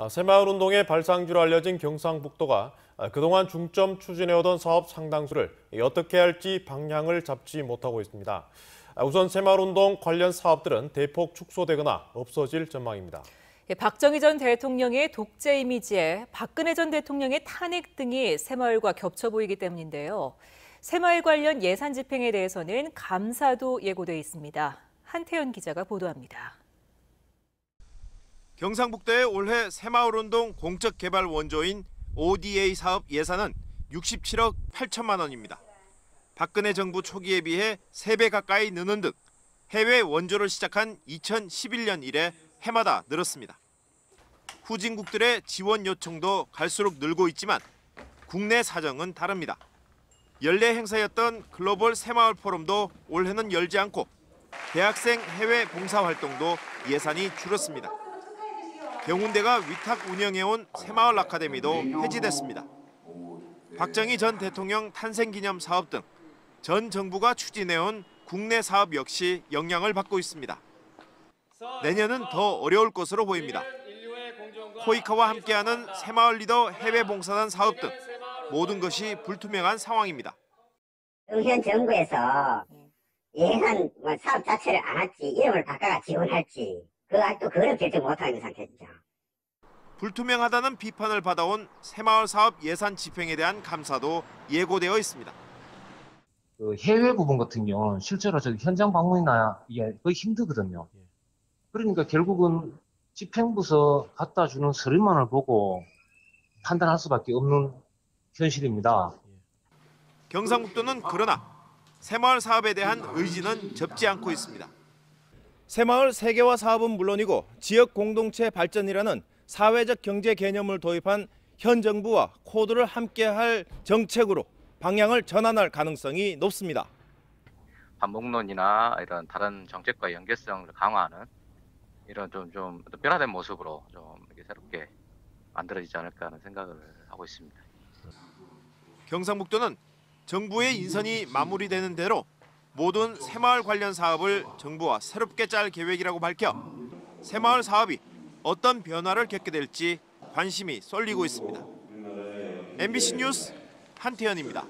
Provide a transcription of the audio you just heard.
새마을운동의 발상지로 알려진 경상북도가 그동안 중점 추진해오던 사업 상당수를 어떻게 할지 방향을 잡지 못하고 있습니다. 우선 새마을운동 관련 사업들은 대폭 축소되거나 없어질 전망입니다. 박정희 전 대통령의 독재 이미지에 박근혜 전 대통령의 탄핵 등이 새마을과 겹쳐 보이기 때문인데요. 새마을 관련 예산 집행에 대해서는 감사도 예고돼 있습니다. 한태현 기자가 보도합니다. 경상북도의 올해 새마을운동 공적개발 원조인 ODA 사업 예산은 67억 8천만 원입니다. 박근혜 정부 초기에 비해 3배 가까이 느는 등 해외 원조를 시작한 2011년 이래 해마다 늘었습니다. 후진국들의 지원 요청도 갈수록 늘고 있지만 국내 사정은 다릅니다. 연례 행사였던 글로벌 새마을 포럼도 올해는 열지 않고 대학생 해외 봉사활동도 예산이 줄었습니다. 경운대가 위탁 운영해온 새마을 아카데미도 해지됐습니다. 박정희 전 대통령 탄생기념 사업 등 전 정부가 추진해온 국내 사업 역시 영향을 받고 있습니다. 내년은 더 어려울 것으로 보입니다. 코이카와 함께하는 새마을 리더 해외 봉사단 사업 등 모든 것이 불투명한 상황입니다. 현 정부에서 예산 사업 자체를 안 할지 이름을 바꿔가 지원할지 아직도 그걸 결정 못하고 있는 상태죠. 불투명하다는 비판을 받아온 새마을 사업 예산 집행에 대한 감사도 예고되어 있습니다. 해외 부분 같은 경우는 실제로 현장 방문이나 이게 거의 힘들거든요. 그러니까 결국은 집행부서 갖다 주는 서류만을 보고 판단할 수밖에 없는 현실입니다. 경상북도는 그러나 새마을 사업에 대한 의지는 접지 않고 있습니다. 새마을 세계화 사업은 물론이고 지역 공동체 발전이라는 사회적 경제 개념을 도입한 현 정부와 코드를 함께할 정책으로 방향을 전환할 가능성이 높습니다. 반복론이나 이런 다른 정책과의 연계성을 강화하는 이런 좀 변화된 모습으로 좀 이렇게 새롭게 만들어지지 않을까 하는 생각을 하고 있습니다. 경상북도는 정부의 인선이 마무리되는 대로 모든 새마을 관련 사업을 정부와 새롭게 짤 계획이라고 밝혀 새마을 사업이 어떤 변화를 겪게 될지 관심이 쏠리고 있습니다. MBC 뉴스 한태현입니다.